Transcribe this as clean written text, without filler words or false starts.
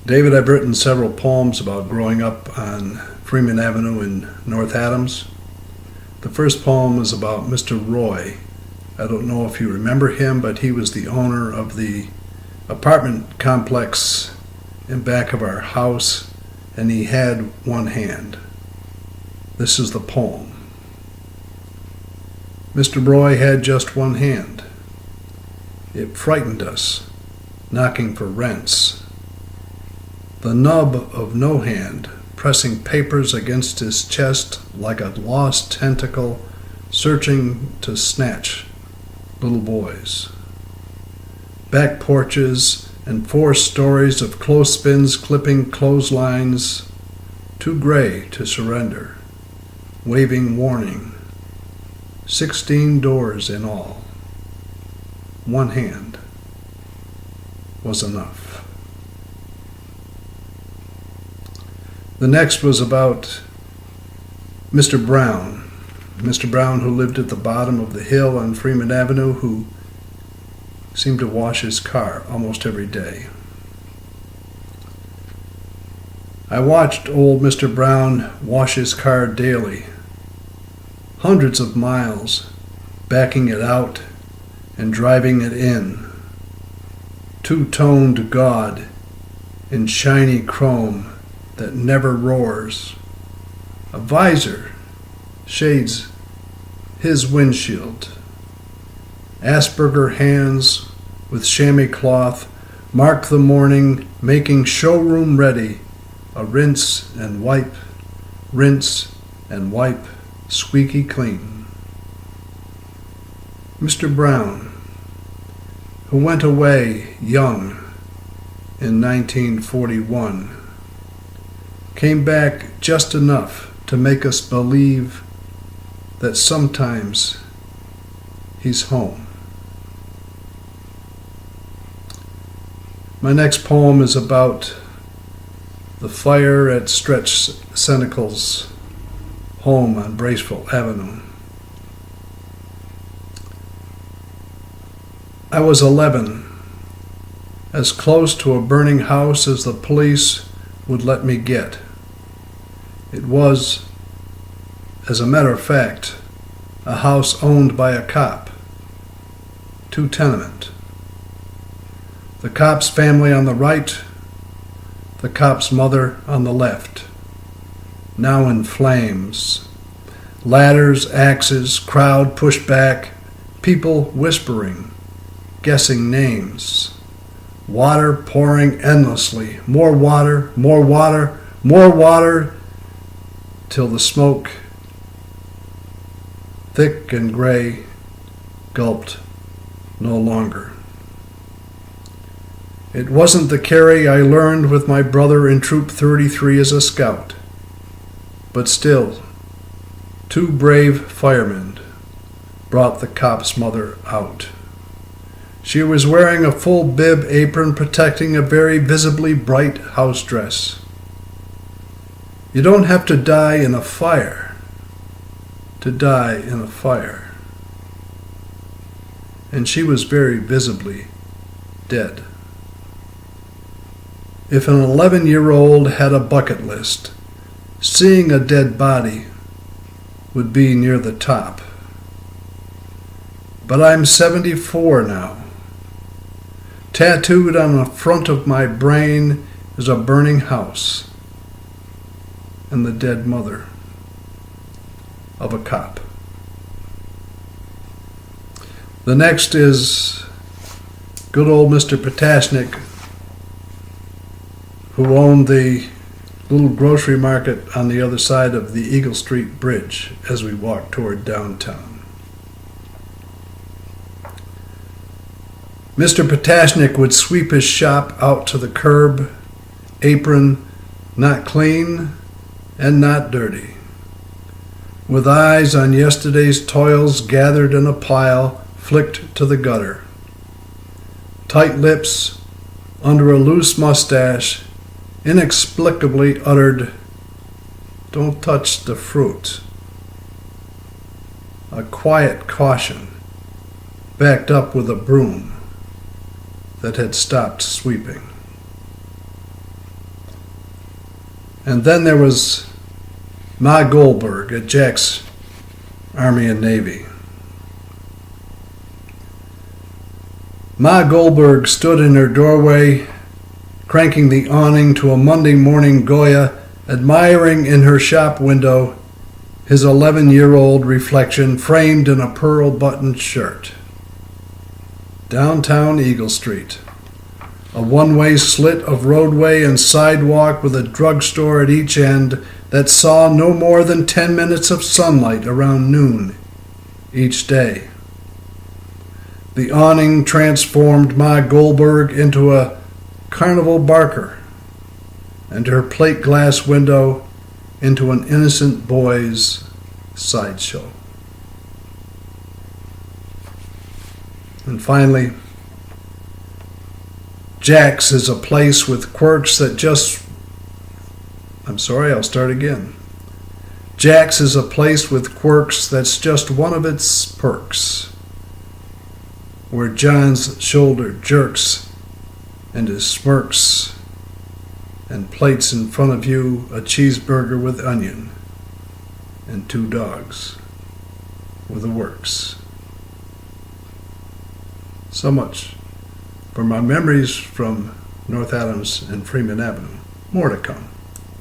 David, I've written several poems about growing up on Freeman Avenue in North Adams. The first poem is about Mr. Roy. I don't know if you remember him, but he was the owner of the apartment complex in back of our house, and he had one hand. This is the poem. Mr. Roy had just one hand. It frightened us, knocking for rents. The nub of no hand, pressing papers against his chest like a lost tentacle, searching to snatch little boys. Back porches and 4 stories of clothespins clipping clotheslines, too gray to surrender, waving warning. 16 doors in all. One hand was enough. The next was about Mr. Brown. Mr. Brown, who lived at the bottom of the hill on Freeman Avenue, who seemed to wash his car almost every day. I watched old Mr. Brown wash his car daily, hundreds of miles, backing it out and driving it in. Two-toned God in shiny chrome that never roars. A visor shades his windshield. Asperger hands with chamois cloth mark the morning, making showroom ready. A rinse and wipe, squeaky clean. Mr. Brown, who went away young in 1941, came back just enough to make us believe that sometimes he's home. My next poem is about the fire at Stretch Senecal's home on Braceville Avenue. I was 11, as close to a burning house as the police would let me get. It was, as a matter of fact, a house owned by a cop, 2-tenement. The cop's family on the right, the cop's mother on the left, now in flames. Ladders, axes, crowd pushed back, people whispering, guessing names. Water pouring endlessly, more water, more water, more water, till the smoke, thick and gray, gulped no longer. It wasn't the carry I learned with my brother in Troop 33 as a scout, but still, 2 brave firemen brought the cop's mother out. She was wearing a full bib apron protecting a very visibly bright house dress. You don't have to die in a fire to die in a fire. And she was very visibly dead. If an 11-year-old had a bucket list, seeing a dead body would be near the top. But I'm 74 now. Tattooed on the front of my brain is a burning house and the dead mother of a cop. The next is good old Mr. Potashnik, who owned the little grocery market on the other side of the Eagle Street Bridge as we walked toward downtown. Mr. Potashnik would sweep his shop out to the curb, apron not clean and not dirty, with eyes on yesterday's toils gathered in a pile, flicked to the gutter. Tight lips under a loose mustache, inexplicably uttered, "Don't touch the fruit." A quiet caution, backed up with a broom that had stopped sweeping. And then there was Ma Goldberg at Jack's Army and Navy. Ma Goldberg stood in her doorway, cranking the awning to a Monday morning Goya, admiring in her shop window his 11-year-old reflection framed in a pearl-buttoned shirt. Downtown Eagle Street, a one-way slit of roadway and sidewalk with a drugstore at each end that saw no more than 10 minutes of sunlight around noon each day. The awning transformed Ma Goldberg into a carnival barker, and her plate glass window into an innocent boy's sideshow. And finally, Jack's is a place with quirks that just... I'll start again. Jack's is a place with quirks that's just one of its perks, where John's shoulder jerks and his smirks and plates in front of you a cheeseburger with onion and 2 dogs with the works. So much for my memories from North Adams and Freeman Avenue. More to come.